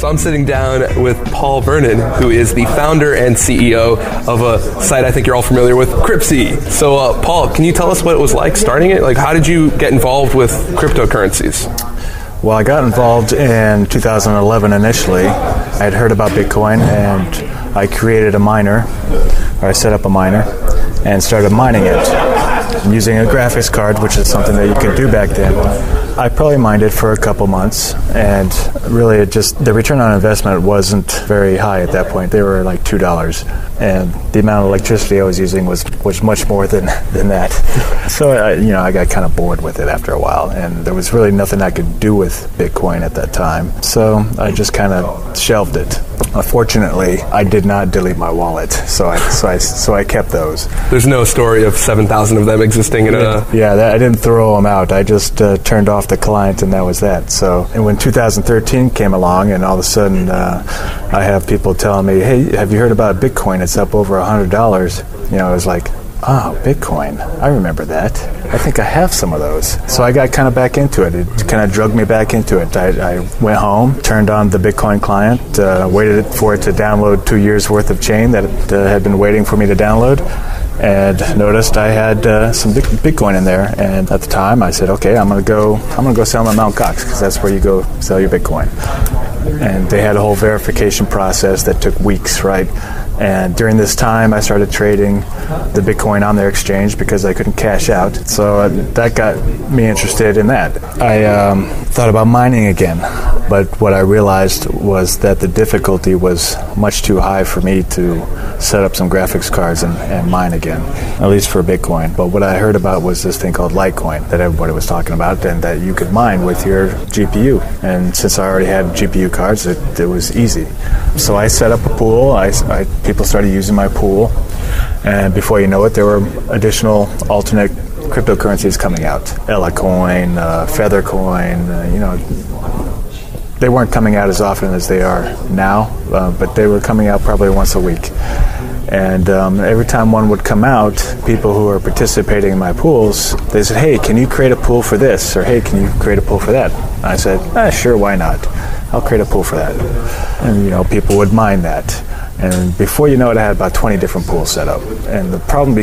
So I'm sitting down with Paul Vernon, who is the founder and CEO of a site I think you're all familiar with, Cryptsy. So Paul, can you tell us what it was like starting it? Like, how did you get involved with cryptocurrencies? Well, I got involved in 2011 initially. I had heard about Bitcoin and I created a miner, or I set up a miner and started mining it using a graphics card, which is something that you could do back then. I probably mined it for a couple months, and really the return on investment wasn't very high at that point. They were like $2, and the amount of electricity I was using was much more than that. So I got kind of bored with it after a while, and there was really nothing I could do with Bitcoin at that time. So I just kind of shelved it. Unfortunately, I did not delete my wallet, so I kept those. There's no story of 7,000 of them existing in a... Yeah, I didn't throw them out. I just turned off the client, and that was that. So, and when 2013 came along, and all of a sudden I have people telling me, "Hey, have you heard about Bitcoin? It's up over $100." I was like, "Oh, Bitcoin! I remember that. I think I have some of those." So I got kind of back into it. It kind of drugged me back into it. I went home, turned on the Bitcoin client, waited for it to download 2 years worth of chain that had been waiting for me to download, and noticed I had some Bitcoin in there. And at the time, I said, "Okay, I'm gonna go sell them at Mt. Gox, because that's where you go sell your Bitcoin." And they had a whole verification process that took weeks, right? And during this time, I started trading the Bitcoin on their exchange because I couldn't cash out. So that got me interested in that. I thought about mining again, but what I realized was that the difficulty was much too high for me to set up some graphics cards and mine again, at least for Bitcoin. But what I heard about was this thing called Litecoin that everybody was talking about, and that you could mine with your GPU. And since I already had GPU cards, it was easy. So I set up a pool. People started using my pool, and before you know it, there were additional alternate cryptocurrencies coming out. Coin, Feathercoin, they weren't coming out as often as they are now, but they were coming out probably once a week. And every time one would come out, people who were participating in my pools, they said, "Hey, can you create a pool for this?" Or, "Hey, can you create a pool for that?" And I said, "Sure, why not? I'll create a pool for that." And people would mine that. And before you know it, I had about 20 different pools set up. And the problem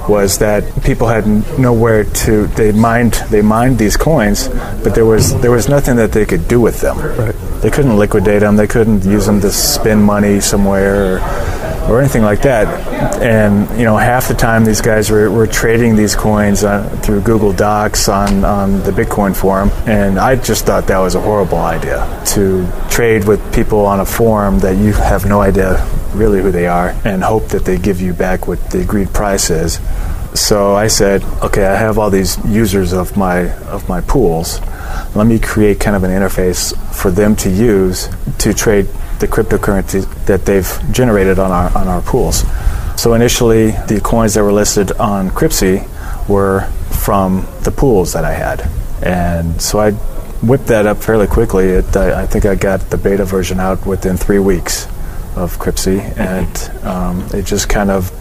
was that people had nowhere to. They mined these coins, but there was nothing that they could do with them. Right. They couldn't liquidate them. They couldn't use them to spend money somewhere or anything like that. And half the time these guys were trading these coins through Google Docs on the Bitcoin forum, and I just thought that was a horrible idea, to trade with people on a forum that you have no idea really who they are and hope that they give you back what the agreed price is. So I said, "Okay, I have all these users of my pools. Let me create kind of an interface for them to use to trade the cryptocurrency that they've generated on our pools." So initially, the coins that were listed on Cryptsy were from the pools that I had, and so I whipped that up fairly quickly. I think I got the beta version out within 3 weeks of Cryptsy, and it just kind of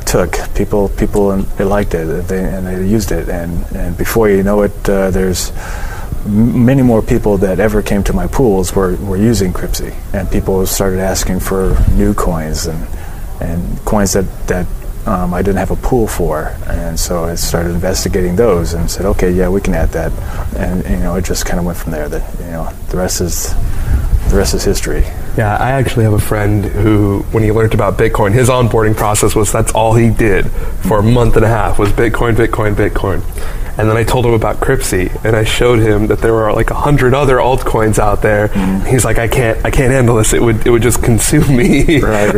took. People they liked it, and they used it, and before you know it, there's many more people that ever came to my pools were using Cryptsy, and people started asking for new coins and coins that I didn't have a pool for, and so I started investigating those and said, "Okay, yeah, we can add that," and it just kind of went from there. That the rest is history. Yeah, I actually have a friend who, when he learned about Bitcoin, his onboarding process was that's all he did for a month and a half was Bitcoin, Bitcoin, Bitcoin. And then I told him about Cryptsy, and I showed him that there were like 100 other altcoins out there. Mm. He's like, I can't handle this. It would just consume me. Right.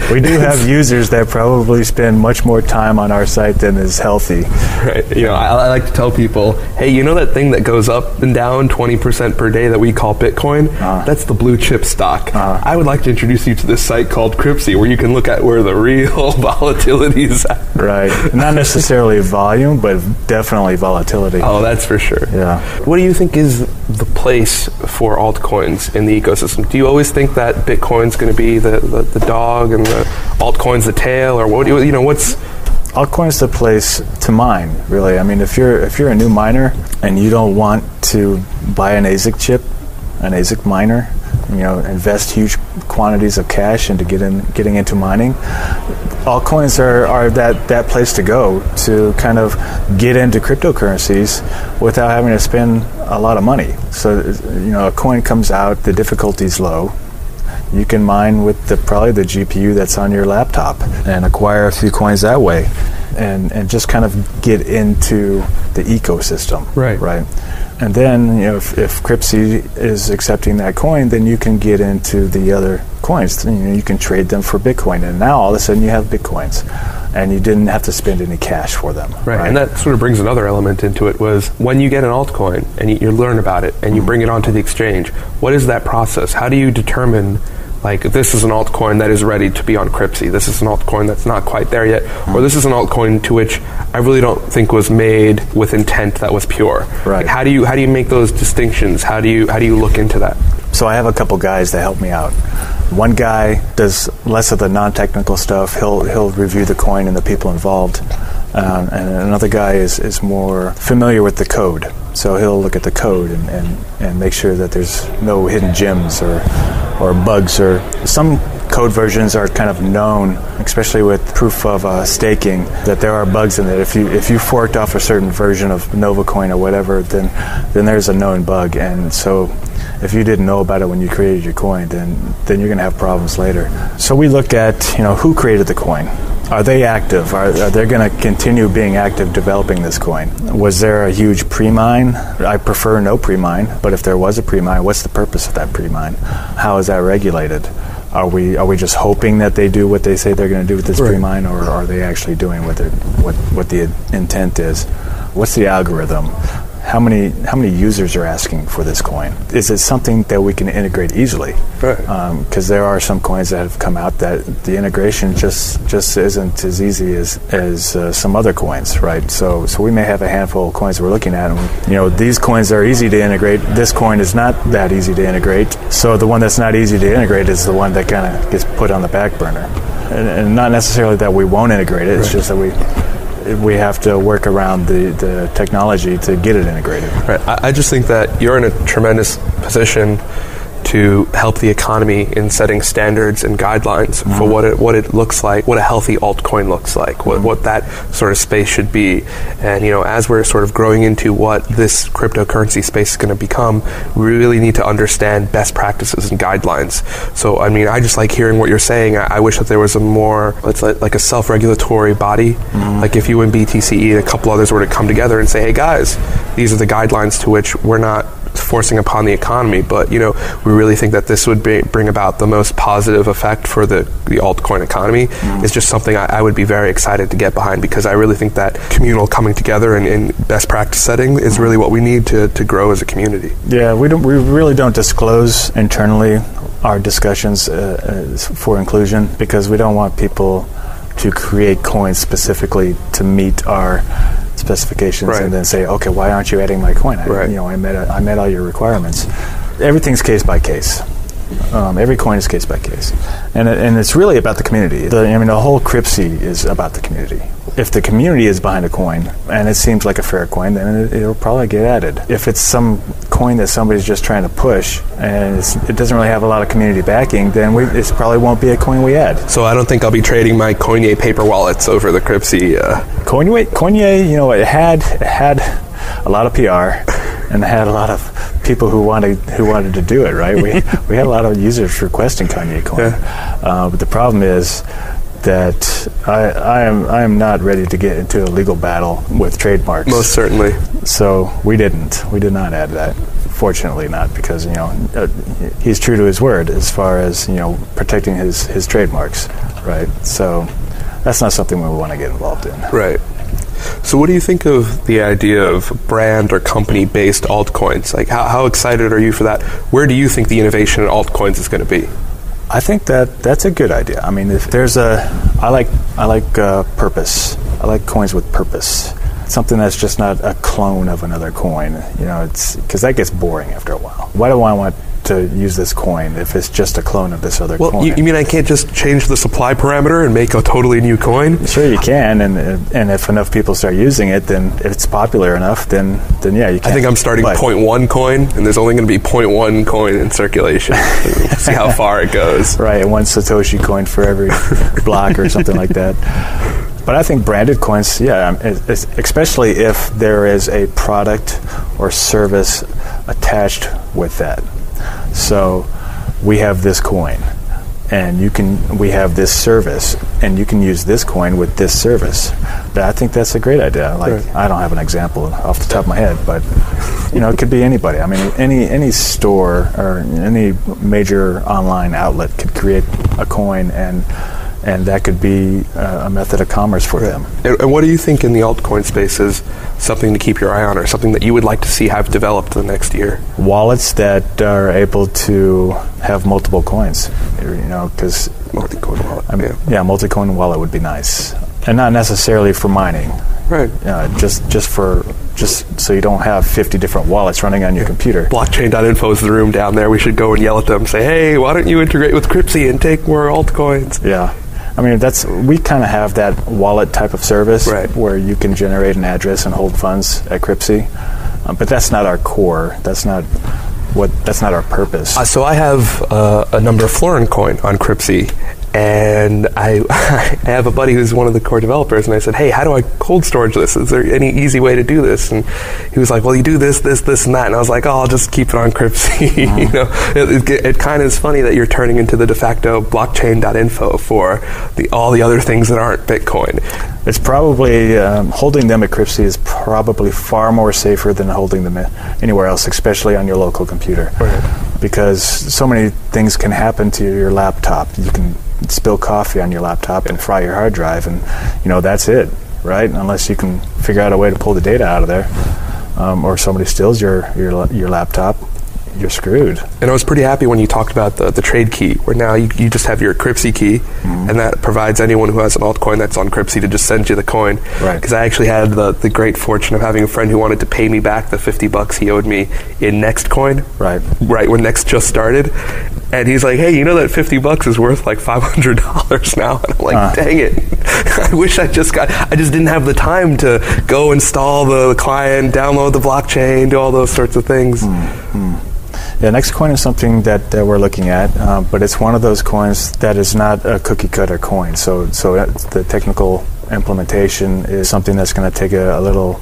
We do have users that probably spend much more time on our site than is healthy. Right. I like to tell people, hey, that thing that goes up and down 20% per day that we call Bitcoin? That's the blue chip stock. I would like to introduce you to this site called Cryptsy, where you can look at where the real volatility is at. Right. Not necessarily volume, but definitely volatility. Oh, that's for sure. Yeah. What do you think is the place for altcoins in the ecosystem? Do you always think that Bitcoin's going to be the dog and the altcoins the tail, or what? What's altcoin's the place to mine, really. I mean, if you're a new miner and you don't want to buy an ASIC chip an ASIC miner, invest huge quantities of cash into getting into mining. Altcoins are that place to go to kind of get into cryptocurrencies without having to spend a lot of money. So, a coin comes out, the difficulty's low. You can mine with probably the GPU that's on your laptop and acquire a few coins that way, and just kind of get into the ecosystem. Right. And then, if Cryptsy is accepting that coin, then you can get into the other coins. You can trade them for Bitcoin, and now all of a sudden you have Bitcoins, and you didn't have to spend any cash for them. Right. And that sort of brings another element into it, was when you get an altcoin and you learn about it and you bring it onto the exchange, what is that process? How do you determine, like, this is an altcoin that is ready to be on Cryptsy, this is an altcoin that's not quite there yet, or this is an altcoin to which I really don't think was made with intent that was pure. Right. Like, how do you make those distinctions? How do you look into that? So I have a couple guys that help me out. One guy does less of the non-technical stuff. He'll review the coin and the people involved. And another guy is more familiar with the code. So he'll look at the code and make sure that there's no hidden gems or bugs. Or some code versions are kind of known, especially with proof of staking, that there are bugs in it. If you forked off a certain version of Novacoin or whatever, then there's a known bug. And so if you didn't know about it when you created your coin, then you're going to have problems later. So we look at who created the coin. Are they active? Are they going to continue being active developing this coin? Was there a huge pre-mine? I prefer no pre-mine, but if there was a pre-mine, what's the purpose of that pre-mine? How is that regulated? Are we just hoping that they do what they say they're going to do with this pre-mine, or are they actually doing what the intent is? What's the algorithm? How many users are asking for this coin? Is it something that we can integrate easily? Right. Because there are some coins that have come out that the integration just isn't as easy as some other coins, right? So we may have a handful of coins we're looking at, and these coins are easy to integrate. This coin is not that easy to integrate. So the one that's not easy to integrate is the one that kind of gets put on the back burner, and not necessarily that we won't integrate it. It's just that we have to work around the technology to get it integrated. Right. I just think that you're in a tremendous position to help the economy in setting standards and guidelines for what it looks like, what a healthy altcoin looks like, what that sort of space should be. And as we're sort of growing into what this cryptocurrency space is going to become, we really need to understand best practices and guidelines. So I just like hearing what you're saying. I wish that there was a more, let's like a self-regulatory body. Like if you and BTCE and a couple others were to come together and say, hey guys, these are the guidelines to which we're not forcing upon the economy, but we really think that this would bring about the most positive effect for the altcoin economy. It's just something I would be very excited to get behind, because I really think that communal coming together and best practice setting is really what we need to grow as a community. Yeah, we really don't disclose internally our discussions for inclusion, because we don't want people to create coins specifically to meet our specifications and then say, okay, why aren't you adding my coin? I met all your requirements. Everything's case by case. Every coin is case by case, and it's really about the community. The whole Cryptsy is about the community. If the community is behind a coin and it seems like a fair coin, then it'll probably get added. If it's some coin that somebody's just trying to push and it doesn't really have a lot of community backing, then it probably won't be a coin we add. So I don't think I'll be trading my Coinye paper wallets over the Cryptsy. Coinye, it had a lot of PR. And had a lot of people who wanted to do it, right? We had a lot of users requesting Kanye coin, but the problem is that I am not ready to get into a legal battle with trademarks. Most certainly. So we did not add that. Fortunately not, because he's true to his word as far as protecting his trademarks, right? So that's not something we want to get involved in. Right. So what do you think of the idea of brand or company-based altcoins? Like, how excited are you for that? Where do you think the innovation in altcoins is going to be? I think that's a good idea. if there's I like purpose. I like coins with purpose. Something that's just not a clone of another coin. It's because that gets boring after a while. Why do I want to use this coin if it's just a clone of this other Well, coin. you mean I can't just change the supply parameter and make a totally new coin? Sure, you can, and if enough people start using it, then if it's popular enough, then yeah, you can. I think I'm starting 0.1 coin, and there's only going to be 0.1 coin in circulation. See how far it goes. Right, 1 Satoshi coin for every block or something like that. But I think branded coins, especially if there is a product or service attached with that. So we have this coin, and we have this service, and you can use this coin with this service. I think that's a great idea. Right. I don't have an example off the top of my head, but it could be anybody. I mean, any store or any major online outlet could create a coin, and that could be a method of commerce for them. And what do you think in the altcoin space is something to keep your eye on, or something that you would like to see have developed the next year? Wallets that are able to have multiple coins, because Multicoin wallet. Multicoin wallet would be nice, and not necessarily for mining. Right. Just so you don't have 50 different wallets running on your computer. Blockchain.info is the room down there. We should go and yell at them and say, hey, why don't you integrate with Cryptsy and take more altcoins? Yeah. I mean, we kind of have that wallet type of service, right, where you can generate an address and hold funds at Cryptsy, but that's not our core. That's not our purpose. So I have a number of Florin coin on Cryptsy, and I have a buddy who's one of the core developers, and I said, hey, how do I cold storage this? Is there any easy way to do this? And he was like, well, you do this, this, this, and that. And I was like, oh, I'll just keep it on Cryptsy. It kind of is funny that you're turning into the de facto blockchain.info for all the other things that aren't Bitcoin. It's probably, holding them at Cryptsy is probably far more safer than holding them anywhere else, especially on your local computer. Right. Because so many things can happen to your laptop. You can spill coffee on your laptop and fry your hard drive, and that's it, right? Unless you can figure out a way to pull the data out of there, or somebody steals your laptop, you're screwed. And I was pretty happy when you talked about the trade key, where now you just have your Cryptsy key, and that provides anyone who has an altcoin that's on Cryptsy to just send you the coin. Right. Because I actually had the great fortune of having a friend who wanted to pay me back the $50 he owed me in Next coin. Right when Next just started. And he's like, hey, that $50 is worth like $500 now. And I'm like, dang it. I wish I just didn't have the time to go install the client, download the blockchain, do all those sorts of things. Yeah, Next coin is something that we're looking at, but it's one of those coins that is not a cookie cutter coin. So the technical implementation is something that's going to take a little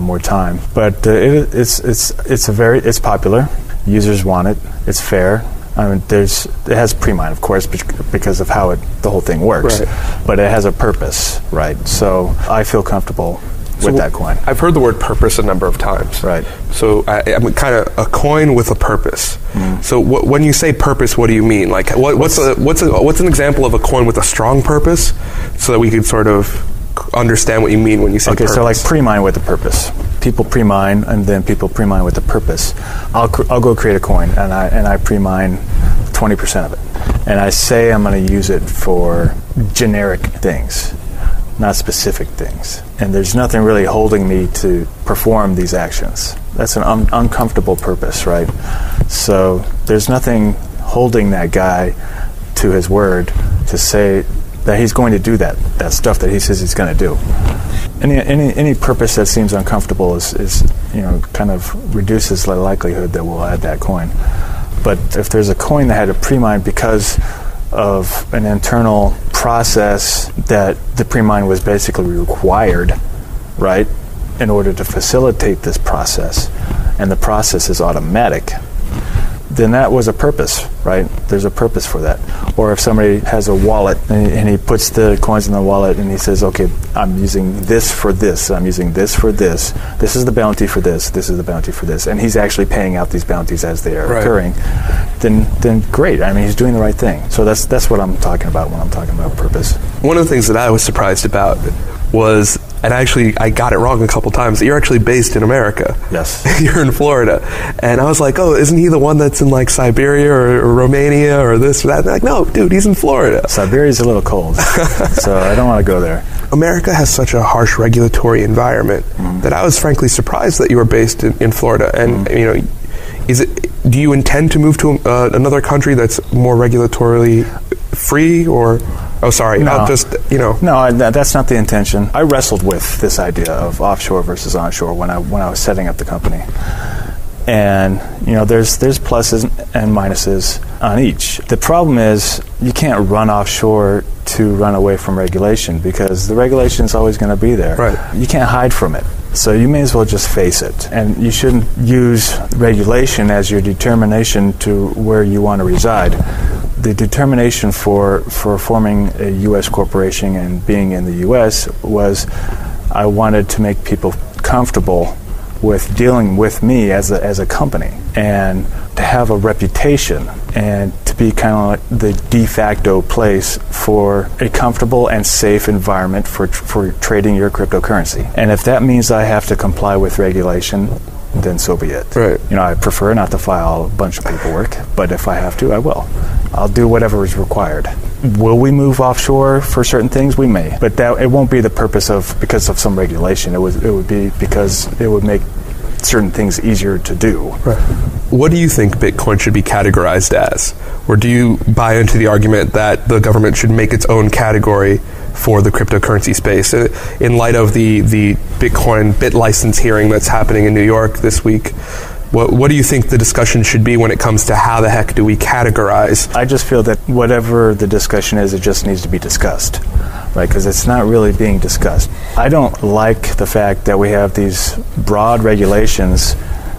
more time. But it's popular. Users want it. It's fair. I mean, it has pre-mine, of course, because of how the whole thing works. Right. But it has a purpose, right? So I feel comfortable with that coin. I've heard the word purpose a number of times. Right. So I'm kind of a coin with a purpose. So when you say purpose, what do you mean? Like what's an example of a coin with a strong purpose, so that we could sort of understand what you mean when you say purpose? So like pre-mine with a purpose. People pre-mine, and then people pre-mine with a purpose. I'll go create a coin, and I pre-mine 20% of it, and I say I'm going to use it for generic things, not specific things. And there's nothing really holding me to perform these actions. That's an uncomfortable purpose, right? So there's nothing holding that guy to his word to say that he's going to do that stuff that he says he's going to do. Any purpose that seems uncomfortable is kind of reduces the likelihood that we'll add that coin. But if there's a coin that had a pre-mine because of an internal process that the pre-mine was basically required, right, in order to facilitate this process, and the process is automatic, then that was a purpose, right? There's a purpose for that. Or if somebody has a wallet and he puts the coins in the wallet and he says, okay, I'm using this for this, I'm using this for this, this is the bounty for this, this is the bounty for this, and he's actually paying out these bounties as they are occurring, then great. I mean, he's doing the right thing. So that's what I'm talking about when I'm talking about purpose. One of the things that I was surprised about was, and I got it wrong a couple times, that you're actually based in America. Yes. You're in Florida. And I was like, oh, isn't he the one that's in like Siberia or Romania or this or that? And they're like, no, dude, he's in Florida. Siberia's a little cold, so I don't want to go there. America has such a harsh regulatory environment that I was frankly surprised that you were based in Florida. And is do you intend to move to another country that's more regulatorily free, or? Oh, sorry. No. No, that's not the intention. I wrestled with this idea of offshore versus onshore when I was setting up the company. And, there's pluses and minuses on each. The problem is you can't run offshore to run away from regulation, because the regulation is always going to be there. Right. You can't hide from it. So you may as well just face it. And you shouldn't use regulation as your determination to where you want to reside. The determination for forming a U.S. corporation and being in the U.S. was I wanted to make people comfortable with dealing with me as a company, and to have a reputation, and to be kind of like the de facto place for a comfortable and safe environment for trading your cryptocurrency. And if that means I have to comply with regulation, then so be it. Right. I prefer not to file a bunch of paperwork, but if I have to, I will. I'll do whatever is required. Will we move offshore for certain things? We may, but it won't be the purpose because of some regulation. It would be because it would make certain things easier to do. Right. What do you think Bitcoin should be categorized as? Or do you buy into the argument that the government should make its own category for the cryptocurrency space? In light of the Bitcoin BitLicense hearing that's happening in New York this week, what do you think the discussion should be when it comes to how the heck do we categorize? I just feel that whatever the discussion is, it just needs to be discussed, right? Because it's not really being discussed. I don't like the fact that we have these broad regulations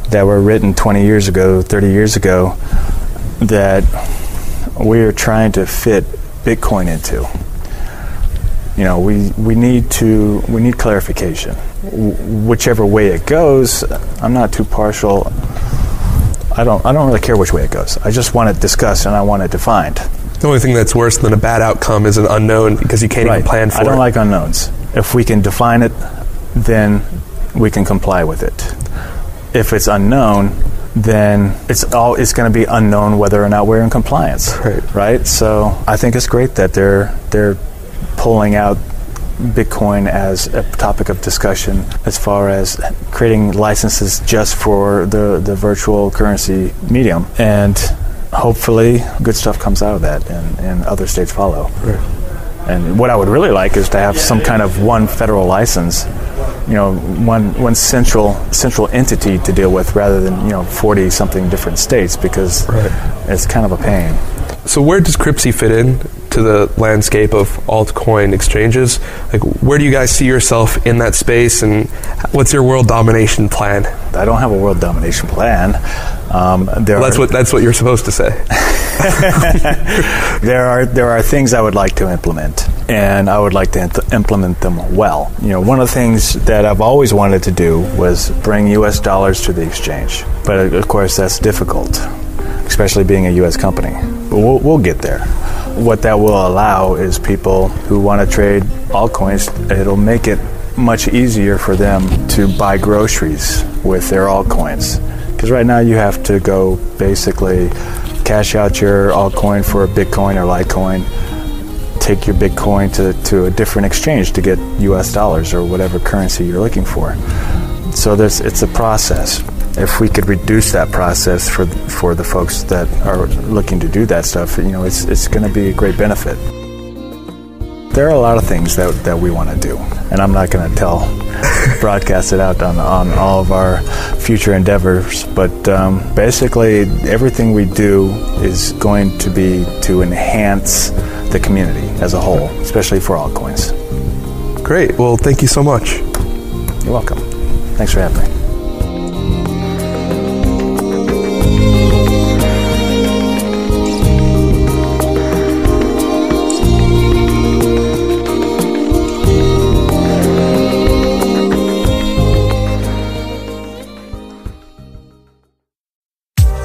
that were written 20 years ago, 30 years ago, that we're trying to fit Bitcoin into. We need clarification. Whichever way it goes, I'm not too partial. I don't really care which way it goes. I just want it discussed and I want it defined. The only thing that's worse than a bad outcome is an unknown, because you can't even plan for it. I don't like unknowns. If we can define it, then we can comply with it. If it's unknown, then it's going to be unknown whether or not we're in compliance. Right? So I think it's great that they're pulling out Bitcoin as a topic of discussion as far as creating licenses just for the virtual currency medium. And hopefully good stuff comes out of that, and other states follow. Right. And what I would really like is to have some kind of one federal license, one central entity to deal with, rather than 40-something different states, because it's kind of a pain. So where does Cryptsy fit in to the landscape of altcoin exchanges? Like, where do you guys see yourself in that space, and what's your world domination plan? I don't have a world domination plan. That's what you're supposed to say. There are things I would like to implement, and I would like to implement them well. One of the things that I've always wanted to do was bring U.S. dollars to the exchange, but of course that's difficult, especially being a U.S. company. But we'll get there. What that will allow is people who want to trade altcoins, it'll make it much easier for them to buy groceries with their altcoins. Because right now you have to go basically cash out your altcoin for a Bitcoin or Litecoin, take your Bitcoin to a different exchange to get US dollars or whatever currency you're looking for. So it's a process. If we could reduce that process for the folks that are looking to do that stuff, it's going to be a great benefit. There are a lot of things that we want to do, and I'm not going to broadcast it out on all of our future endeavors, but basically everything we do is going to be to enhance the community as a whole, especially for altcoins. Great. Well, thank you so much. You're welcome. Thanks for having me.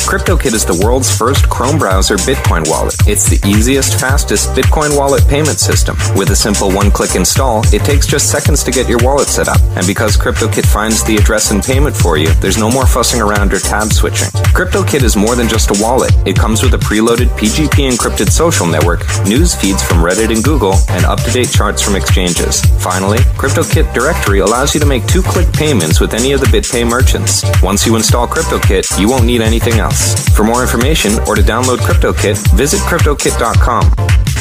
CryptoKit is the world's first Chrome browser Bitcoin wallet. It's the easiest, fastest Bitcoin wallet payment system. With a simple one-click install, it takes just seconds to get your wallet set up. And because CryptoKit finds the address and payment for you, there's no more fussing around or tab switching. CryptoKit is more than just a wallet. It comes with a preloaded PGP encrypted social network, news feeds from Reddit and Google, and up-to-date charts from exchanges. Finally, CryptoKit Directory allows you to make two-click payments with any of the BitPay merchants. Once you install CryptoKit, you won't need anything else. us. For more information or to download CryptoKit, visit CryptoKit.com.